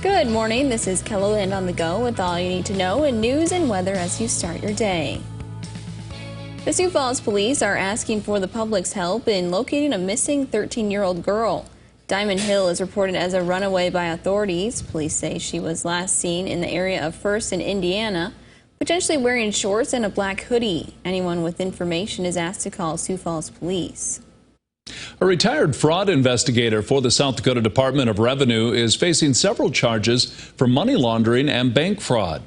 Good morning. This is KELOLAND on the go with all you need to know in news and weather as you start your day. The Sioux Falls police are asking for the public's help in locating a missing 13-year-old girl. Diamond Hill is reported as a runaway by authorities. Police say she was last seen in the area of First in Indiana, potentially wearing shorts and a black hoodie. Anyone with information is asked to call Sioux Falls Police. A retired fraud investigator for the South Dakota Department of Revenue is facing several charges for money laundering and bank fraud.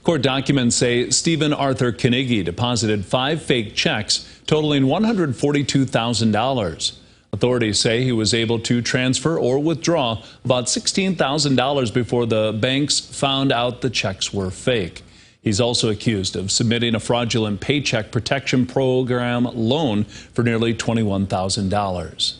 Court documents say Stephen Arthur Carnegie deposited 5 fake checks totaling $142,000. Authorities say he was able to transfer or withdraw about $16,000 before the banks found out the checks were fake. He's also accused of submitting a fraudulent Paycheck Protection Program loan for nearly $21,000.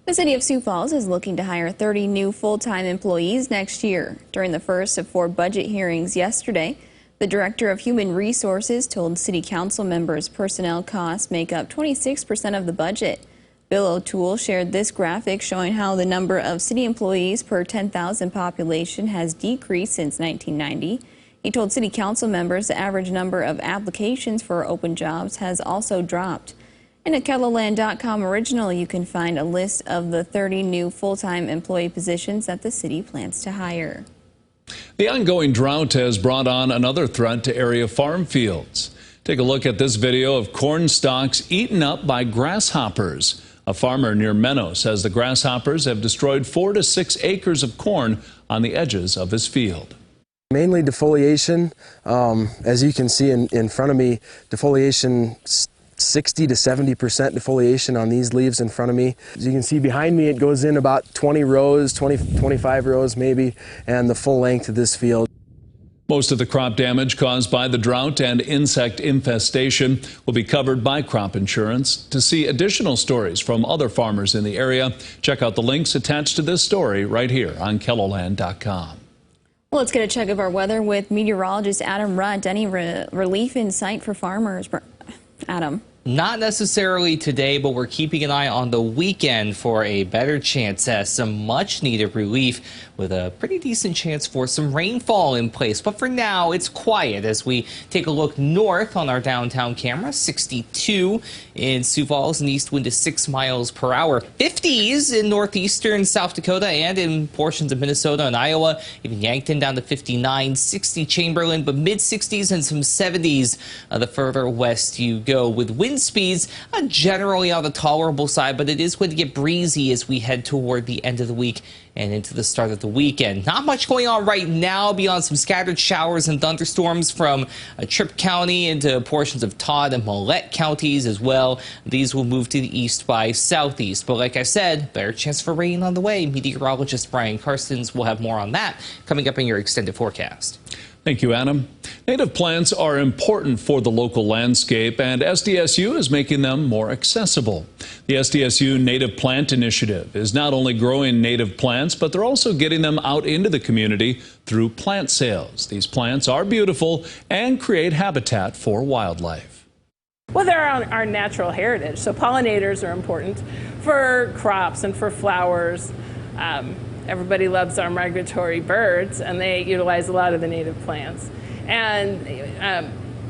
The city of Sioux Falls is looking to hire 30 new full-time employees next year. During the first of 4 budget hearings yesterday, the Director of Human Resources told City Council members personnel costs make up 26% of the budget. Bill O'Toole shared this graphic showing how the number of city employees per 10,000 population has decreased since 1990. He told City Council members the average number of applications for open jobs has also dropped. In a KELOLAND.com original, you can find a list of the 30 new full-time employee positions that the city plans to hire. The ongoing drought has brought on another threat to area farm fields. Take a look at this video of corn stalks eaten up by grasshoppers. A farmer near Menno says the grasshoppers have destroyed 4 to 6 acres of corn on the edges of his field. Mainly defoliation. As you can see in front of me, defoliation 60 to 70% defoliation on these leaves in front of me. As you can see behind me, it goes in about 20 rows, 25 rows maybe, and the full length of this field. Most of the crop damage caused by the drought and insect infestation will be covered by crop insurance. To see additional stories from other farmers in the area, check out the links attached to this story right here on KELOLAND.com. Well, let's get a check of our weather with meteorologist Adam Rutt. Any relief in sight for farmers? Adam. Not necessarily today, but we're keeping an eye on the weekend for a better chance at some much needed relief with a pretty decent chance for some rainfall in place. But for now, it's quiet as we take a look north on our downtown camera. 62 in Sioux Falls, and east wind to 6 miles per hour. 50s in northeastern South Dakota and in portions of Minnesota and Iowa. Even Yankton down to 59, 60 Chamberlain, but mid 60s and some 70s the further west you go, with wind speeds generally on the tolerable side, but it is going to get breezy as we head toward the end of the week and into the start of the weekend. Not much going on right now beyond some scattered showers and thunderstorms from Tripp County into portions of Todd and Millette counties as well. These will move to the east by southeast. But like I said, better chance for rain on the way. Meteorologist Brian Karstens will have more on that coming up in your extended forecast. Thank you, Adam. Native plants are important for the local landscape, and SDSU is making them more accessible. The SDSU Native Plant Initiative is not only growing native plants, but they're also getting them out into the community through plant sales. These plants are beautiful and create habitat for wildlife. Well, they're our natural heritage, so pollinators are important for crops and for flowers. Everybody loves our migratory birds, and they utilize a lot of the native plants. And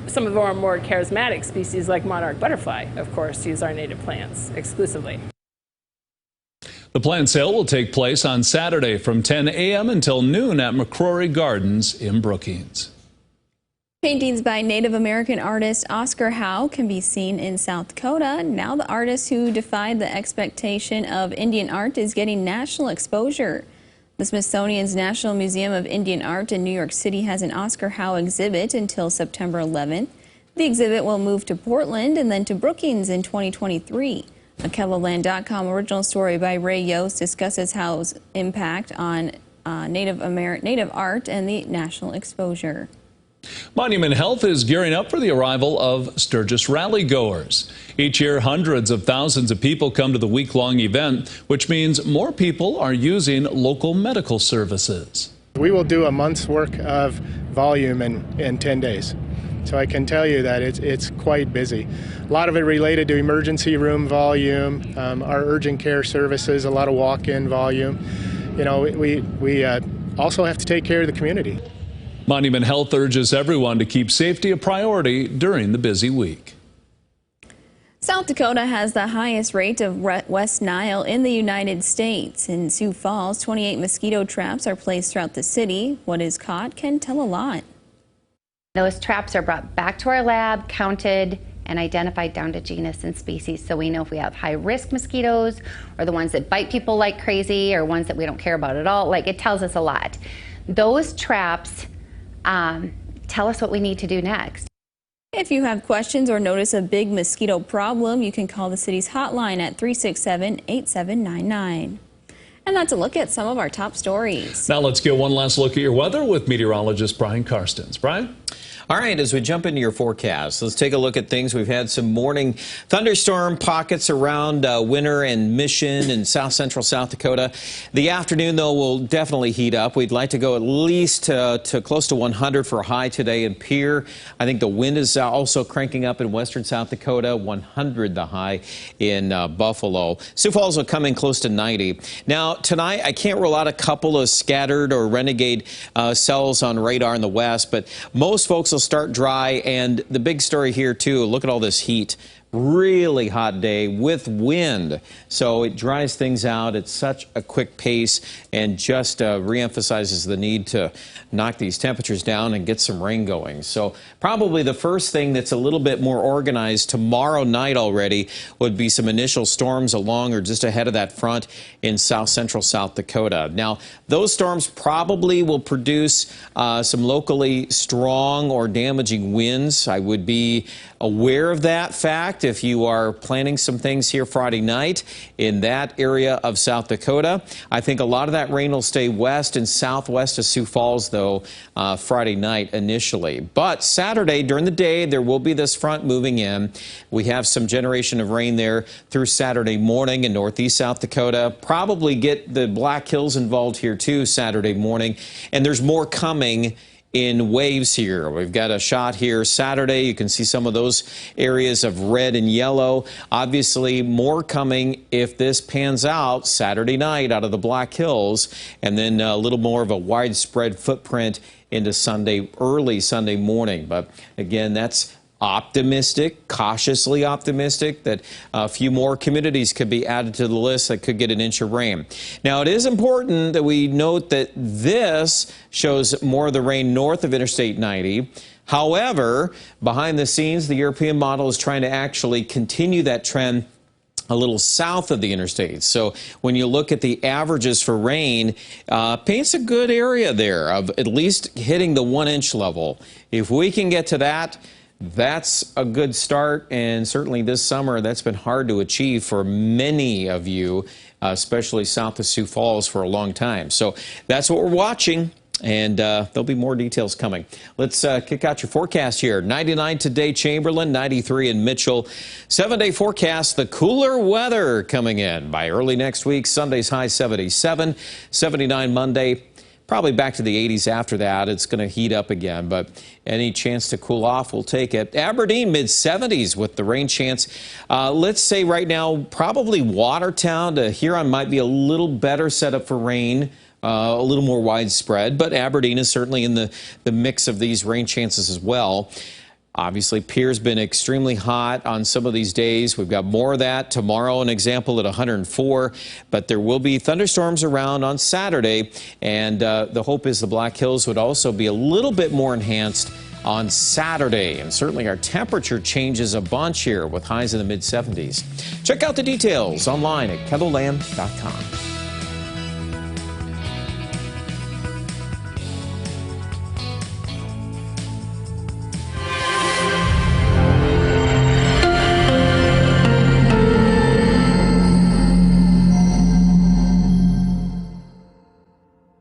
some of our more charismatic species, like monarch butterfly, of course, use our native plants exclusively. The plant sale will take place on Saturday from 10 a.m. until noon at McCrory Gardens in Brookings. Paintings by Native American artist Oscar Howe can be seen in South Dakota. Now the artist who defied the expectation of Indian art is getting national exposure. The Smithsonian's National Museum of Indian Art in New York City has an Oscar Howe exhibit until September 11th. The exhibit will move to Portland and then to Brookings in 2023. A KELOLAND.com original story by Ray Yost discusses Howe's impact on Native art and the national exposure. Monument Health is gearing up for the arrival of Sturgis rally goers. Each year, hundreds of thousands of people come to the week-long event, which means more people are using local medical services. We will do a month's work of volume in 10 days. So I can tell you that it's quite busy. A lot of it related to emergency room volume, our urgent care services, a lot of walk-in volume. you know, we also have to take care of the community. Monument Health urges everyone to keep safety a priority during the busy week. South Dakota has the highest rate of West Nile in the United States. In Sioux Falls, 28 mosquito traps are placed throughout the city. What is caught can tell a lot. Those traps are brought back to our lab, counted, and identified down to genus and species, so we know if we have high-risk mosquitoes or the ones that bite people like crazy or ones that we don't care about at all. Like, it tells us a lot. Those traps tell us what we need to do next. If you have questions or notice a big mosquito problem, you can call the city's hotline at 367-8799. And that's a look at some of our top stories. Now let's get one last look at your weather with meteorologist Brian Karstens. Brian? All right, as we jump into your forecast, let's take a look at things. We've had some morning thunderstorm pockets around Winter and Mission and south central South Dakota. The afternoon, though, will definitely heat up. We'd like to go at least to close to 100 for a high today in Pierre. I think the wind is also cranking up in western South Dakota, 100 the high in Buffalo. Sioux Falls will come in close to 90. Now, tonight, I can't rule out a couple of scattered or renegade cells on radar in the west, but most folks will start dry, and the big story here too, look at all this heat. Really hot day with wind, so it dries things out at such a quick pace and just reemphasizes the need to knock these temperatures down and get some rain going. So probably the first thing that's a little bit more organized tomorrow night already would be some initial storms along or just ahead of that front in south central South Dakota. Now, those storms probably will produce some locally strong or damaging winds. I would be aware of that fact if you are planning some things here Friday night in that area of South Dakota. I think a lot of that rain will stay west and southwest of Sioux Falls, though, Friday night initially. But Saturday during the day, there will be this front moving in. We have some generation of rain there through Saturday morning in northeast South Dakota. Probably get the Black Hills involved here, too, Saturday morning. And there's more coming in waves here. We've got a shot here Saturday. You can see some of those areas of red and yellow. Obviously, more coming if this pans out Saturday night out of the Black Hills, and then a little more of a widespread footprint into Sunday, early Sunday morning. But again, that's optimistic, cautiously optimistic that a few more communities could be added to the list that could get an inch of rain. Now, it is important that we note that this shows more of the rain north of Interstate 90. However, behind the scenes, the European model is trying to actually continue that trend a little south of the interstate. So when you look at the averages for rain, paints a good area there of at least hitting the 1-inch level. If we can get to that, that's a good start, and certainly this summer that's been hard to achieve for many of you, especially south of Sioux Falls, for a long time. So that's what we're watching, and there'll be more details coming. Let's kick out your forecast here. 99 today, Chamberlain, 93 in Mitchell. 7-day forecast, the cooler weather coming in by early next week. Sunday's high 77, 79 Monday. Probably back to the 80s after that. It's going to heat up again, but any chance to cool off, we'll take it. Aberdeen, mid-70s with the rain chance. Let's say right now, probably Watertown to Huron might be a little better set up for rain, a little more widespread, but Aberdeen is certainly in the mix of these rain chances as well. Obviously, Pierre's been extremely hot on some of these days. We've got more of that tomorrow, an example at 104. But there will be thunderstorms around on Saturday. And the hope is the Black Hills would also be a little bit more enhanced on Saturday. And certainly our temperature changes a bunch here with highs in the mid-70s. Check out the details online at KELOLAND.com.